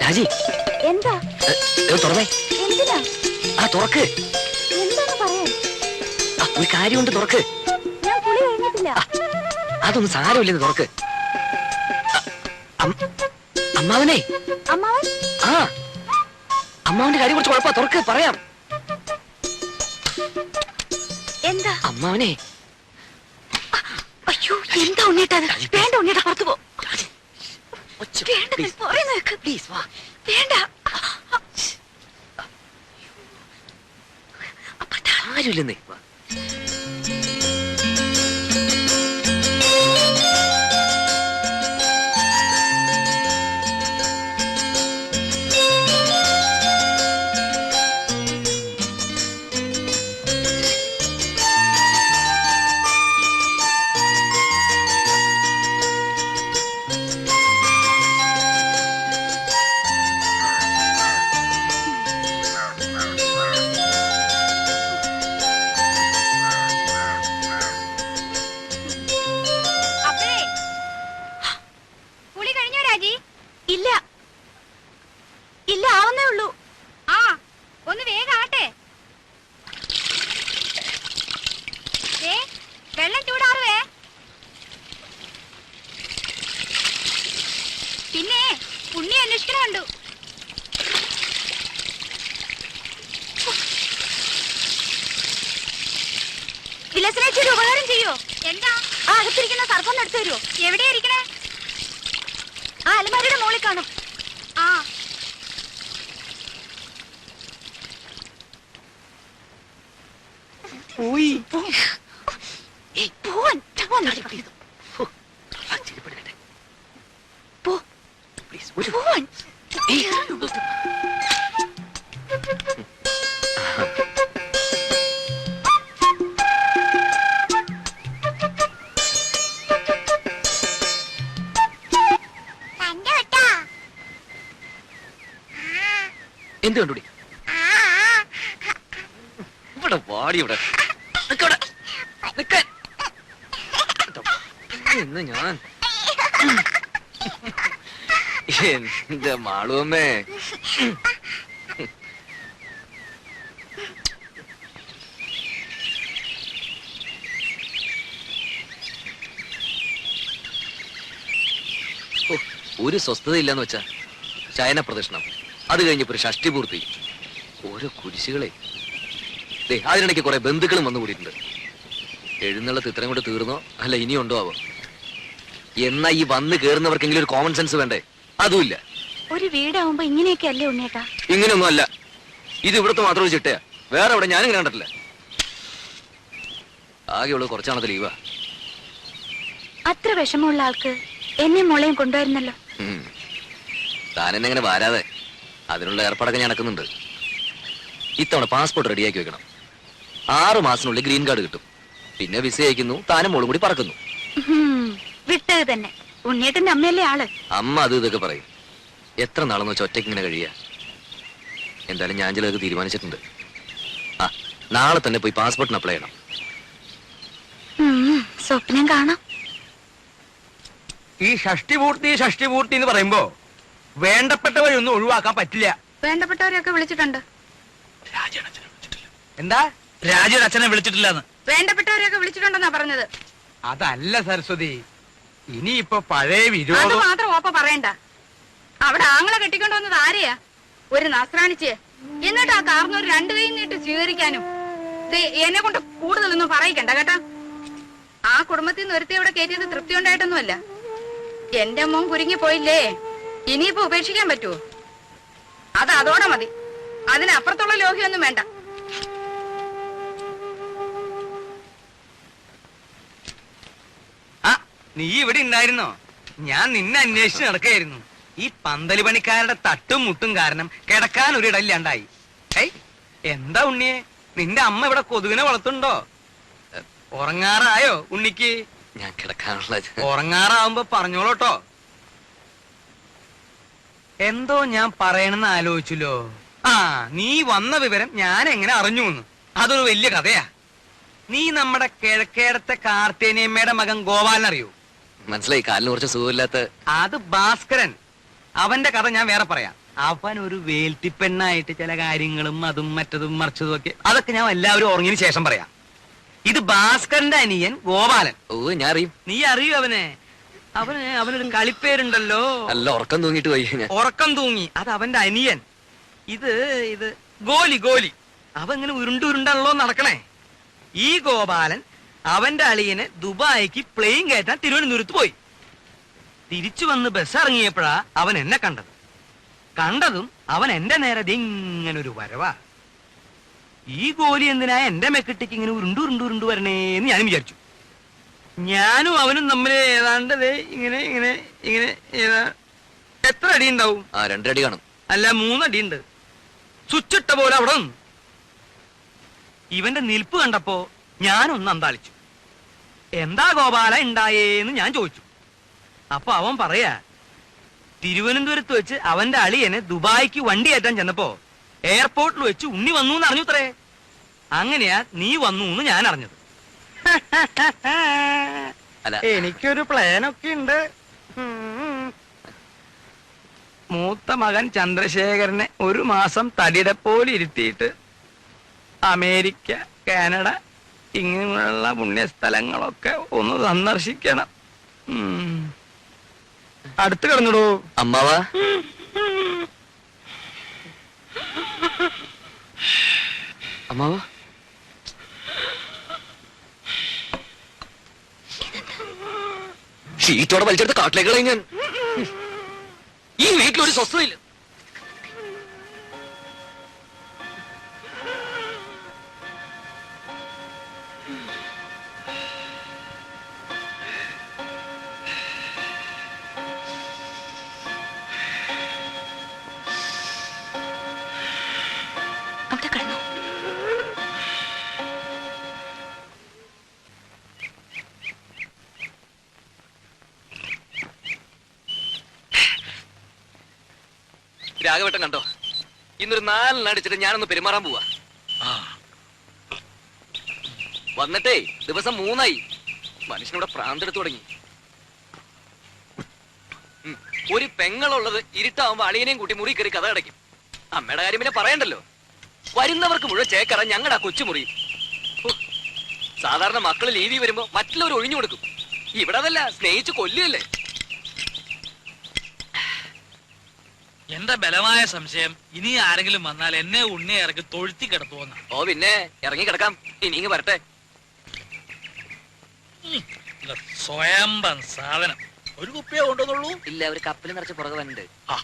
രാജി എന്താ തുറന്നേ. എന്തിനാ? തുറക്ക്. എന്താണ് പറയാൻ? ഒരു കാര്യമുണ്ട്, തുറക്ക്. ഞാൻ കുളി കഴിഞ്ഞിട്ടില്ല. അതൊന്നും സാരമില്ലെന്ന് തുറക്ക്. അമ്മാവനെ. അമ്മാവൻ? അമ്മാവന്റെ കാര്യം കുറച്ച് കുഴപ്പാ, തുറക്ക്, പറയാം. എന്താ? അമ്മാവനെ. അയ്യോ, എന്താ ഉണ്ണീട്ടാ? വേണ്ട ഉണ്ണീട്ടാ, പുറത്തു പോ. പ്ലീസ് വാ. വേണ്ട. ആരുമില്ലെന്നേ. പിന്നെ ഉണ്ണി അന്വേഷിക്കണുണ്ട്. വിലസനേച്ചി ഒരു ഉപകാരം ചെയ്യോ? എന്താ? ആ അകത്തിരിക്കുന്ന സർപ്പം എടുത്തു തരുമോ? എവിടെയാ ഇരിക്കണേ? ആ അലമാരിയുടെ മുകളിൽ കാണും. ആ എന്ത് കണ്ടുപിടി? ഇവിടെ വാടി, ഇവിടെ ഇന്ന് ഞാൻ എന്റെ മാളുവമ്മേ. ഒരു സ്വസ്ഥത ഇല്ലെന്ന് വെച്ചാ ശയന പ്രദക്ഷിണം, അത് കഴിഞ്ഞപ്പോ ഒരു ഷഷ്ടി പൂർത്തി, ഓരോ കുരിശുകളെ. അതിനിടയ്ക്ക് കുറെ ബന്ധുക്കളും വന്നു കൂടിയിട്ടുണ്ട്. എഴുന്നള്ളത്ത് ഇത്രയും കൊണ്ട് തീർന്നോ അല്ല ഇനിയുണ്ടോ ആവോ? എന്നാ ഈ വന്ന് കേറുന്നവർക്കെങ്കിലും ഒരു കോമൺ സെൻസ് വേണ്ടേ? അതുമില്ല. ഒരു വീടാവുമ്പോ ഇങ്ങനെയൊക്കെ അല്ലേ ഉണ്ണേട്ടാ? ഇങ്ങനെയൊന്നും അല്ല. ഇത് ഇവിടുത്തെ മാത്രം ഒരു ചിട്ടയാ, വേറെ എവിടെ ഞാനിങ്ങനെ കണ്ടിട്ടില്ല. ആകെയുള്ളത് കുറച്ചാണത് ലീവാ. അത്ര വിഷമമുള്ള ആൾക്ക് എന്നെ മോളെയും കൊണ്ടുവരുന്നല്ലോ. താനെന്നെ ഇങ്ങനെ വരാതെ അതിനുള്ള ഏർപ്പാടൊക്കെ ഞാൻ നടക്കുന്നുണ്ട്. ഇത്തവണ പാസ്പോർട്ട് റെഡിയാക്കി വെക്കണം. 6 മാസത്തിനുള്ളിൽ ഗ്രീൻ കാർഡ് കിട്ടും. പിന്നെ വിസ അയക്കുന്നു, താനും മോളും കൂടി പറക്കുന്നു. വിട്ടത് തന്നെ. ഉണ്ണിയേട്ടന്റെ അമ്മയല്ലേ ആള്. അമ്മ അത് ഇതൊക്കെ പറയും. എത്ര നാളെന്ന് വെച്ചാൽ ഒറ്റയ്ക്ക് ഇങ്ങനെ കഴിയാ? എന്തായാലും ഞാൻ ചിലതൊക്കെ തീരുമാനിച്ചിട്ടുണ്ട്. നാളെ തന്നെ പോയി പാസ്പോർട്ടിന് അപ്ലൈ ചെയ്യണം. സ്വപ്നം കാണാം. ഈ ഷഷ്ടിപൂർത്തി എന്ന് പറയുമ്പോ വേണ്ടപ്പെട്ടവരൊന്നും ഒഴിവാക്കാൻ പറ്റില്ല. വേണ്ടപ്പെട്ടവരെയൊക്കെ വിളിച്ചിട്ടുണ്ട്. എന്താ? രാജയുടെ അച്ഛനെ വിളിച്ചിട്ടില്ലെന്ന്. വേണ്ടപ്പെട്ടവരെയൊക്കെ വിളിച്ചിട്ടുണ്ടെന്നാ പറഞ്ഞത്. അതല്ല സരസ്വതി, ഇനിയിപ്പൊ പഴയ അത് വിരോധം മാത്രം ഓപ്പ പറയണ്ട. അവിടെ ആങ്ങളെ കെട്ടിക്കൊണ്ട് വന്നത് ആരെയാ? ഒരു നസ്രാണിച്ച്. എന്നിട്ട് ആ കാർന്നൂർ 2 കൈ നീട്ട് സ്വീകരിക്കാനും. എന്നെ കൊണ്ട് കൂടുതലൊന്നും പറയിക്കണ്ട കേട്ടാ. ആ കുടുംബത്തിൽ നിന്ന് ഒരുത്തി ഇവിടെ കയറ്റിയത് തൃപ്തി ഉണ്ടായിട്ടൊന്നുമല്ല. എന്റെ മോൻ കുരുങ്ങി പോയില്ലേ, ഇനിയിപ്പോ ഉപേക്ഷിക്കാൻ പറ്റുമോ? അത് അതോടെ മതി. അതിനപ്പുറത്തുള്ള ലോഹ്യൊന്നും വേണ്ട. നീ ഇവിടെ ഉണ്ടായിരുന്നോ? ഞാൻ നിന്നെ അന്വേഷിച്ച് നടക്കായിരുന്നു. ഈ പന്തല് പണിക്കാരുടെ തട്ടും മുട്ടും കാരണം കിടക്കാൻ ഒരിടയില്ലാണ്ടായി. എന്താ ഉണ്ണിയെ, നിന്റെ അമ്മ ഇവിടെ കൊതുകിനെ വളർത്തുണ്ടോ? ഉറങ്ങാറായോ ഉണ്ണിക്ക്? ഞാൻ കിടക്കാനുള്ള ഉറങ്ങാറാവുമ്പോ പറഞ്ഞോളൂട്ടോ. എന്തോ ഞാൻ പറയണെന്ന് ആലോചിച്ചല്ലോ. നീ വന്ന വിവരം ഞാൻ എങ്ങനെ അറിഞ്ഞുന്ന്? അതൊരു വലിയ കഥയാ. നീ നമ്മുടെ കിഴക്കേടത്തെ കാർത്തേനിയമ്മയുടെ മകൻ ഗോപാലനറിയോ? മനസ്സിലായി. കാലിന് കുറച്ച് സുഖമില്ലാത്ത. അത് ഭാസ്കരൻ. അവന്റെ കഥ ഞാൻ വേറെ പറയാം. അവൻ ഒരു വേൽത്തിപ്പെണ്ണായിട്ട് ചില കാര്യങ്ങളും അതും മറ്റതും മറിച്ചതും ഒക്കെ, അതൊക്കെ ഞാൻ എല്ലാവരും ഉറങ്ങിയതിന് ശേഷം പറയാം. ഇത് ഭാസ്കരന്റെ അനിയൻ ഗോപാലൻ. ഓ ഞാൻ അറിയും. നീ അറിയൂ അവനെ? അവനൊരു കളിപ്പേരുണ്ടല്ലോ. നല്ല ഉറക്കം തൂങ്ങിട്ട് പോയി ഞാൻ. ഉറക്കം തൂങ്ങി, അത് അവന്റെ അനിയൻ. ഇത് ഗോലി. അവൻ ഇങ്ങനെ ഉരുണ്ടാണല്ലോ നടക്കണേ. ഈ ഗോപാലൻ അവന്റെ അളിയനെ ദുബായിക്ക് പ്ലെയിൻ കയറ്റാൻ തിരുവനന്തപുരത്ത് പോയി. തിരിച്ചു വന്ന് ബസ് ഇറങ്ങിയപ്പോഴാ അവൻ എന്നെ കണ്ടതും അവൻ എന്റെ നേരെ ഇങ്ങനെ ഒരു വരവാ. ഈ ഗോലി എന്തിനാ എന്റെ മെക്കിട്ടേക്ക് ഇങ്ങനെ ഉരുണ്ടു വരണേന്ന് ഞാനും വിചാരിച്ചു. ഞാനും അവനും തമ്മിൽ ഏതാണ്ട് ഇങ്ങനെ എത്ര അടി ഉണ്ടാവും? 2 അടി കാണും. അല്ല, 3 അടി ഉണ്ട്. സ്വിച്ചിട്ട പോലെ അവിടെ നിന്നു. ഇവന്റെ നിൽപ്പ് കണ്ടപ്പോ ഞാനൊന്ന് അന്താളിച്ചു. എന്താ ഗോപാല ഉണ്ടായേന്ന് ഞാൻ ചോദിച്ചു. അപ്പൊ അവൻ പറയാ, തിരുവനന്തപുരത്ത് വെച്ച് അവന്റെ അളിയനെ ദുബായിക്ക് വണ്ടി കയറ്റാൻ ചെന്നപ്പോ എയർപോർട്ടിൽ വെച്ച് ഉണ്ണി വന്നു എന്ന് അറിഞ്ഞു അത്രേ. അങ്ങനെയാ നീ വന്നു എന്ന് ഞാൻ അറിഞ്ഞത്. അല്ല. എനിക്കൊരു പ്ലാനൊക്കെ ഉണ്ട്. മൂത്ത മകൻ ചന്ദ്രശേഖരനെ 1 മാസം തടിയുടെ പോലെ ഇരുത്തിയിട്ട് അമേരിക്ക, കാനഡ ഇങ്ങനെയുള്ള പുണ്യസ്ഥലങ്ങളൊക്കെ ഒന്ന് സന്ദർശിക്കണം. അടുത്ത് കിടന്നിടൂ അമ്മാവാ. അമ്മാവാ ഷീറ്റോടെ വലിച്ചെടുത്ത് കാട്ടിലേക്ക് കളയും ഞാൻ. ഈ വീട്ടിലൊരു സ്വസ്ഥതയില്ല. അവിടെ കിടന്നു. രാഘവട്ടം കണ്ടോ? ഇന്നൊരു 4 അടിച്ചിട്ട് ഞാനൊന്ന് പെരുമാറാൻ പോവാ. വന്നിട്ടേ ദിവസം 3 മനുഷ്യനിവിടെ പ്രാന്തെടുത്ത് തുടങ്ങി. ഒരു പെങ്ങളുള്ളത് ഇരുട്ടാവുമ്പോ അളിയനെയും കൂട്ടി മുറി കയറി കഥ അടയ്ക്കും. അമ്മയുടെ കാര്യം പിന്നെ പറയണ്ടല്ലോ. വരുന്നവർക്ക് മുഴുവൻ ചേക്കറ ഞങ്ങളുടെ ആ കൊച്ചുമുറി. സാധാരണ മക്കള് ലീവി വരുമ്പോ മറ്റുള്ളവർ ഒഴിഞ്ഞു കൊടുക്കും. ഇവിടെ അതല്ല, സ്നേഹിച്ച് കൊല്ലുകയല്ലേ. എന്റെ ബലമായ സംശയം, ഇനി ആരെങ്കിലും വന്നാൽ എന്നെ ഉണ്ണിയെ ഇറക്കി തൊഴുത്തി കിടത്തുവന്ന. ഓ പിന്നെ ഇറങ്ങി കിടക്കാം. ഇനി ഇങ്ങ് വരട്ടെ. സ്വയംഭം സാധനം. ഒരു കുപ്പിയെ കൊണ്ടുവന്നുള്ളൂ. ഇല്ല, ഒരു കപ്പിൽ നിറച്ച് പുറകെ വന്നിട്ട്. ആ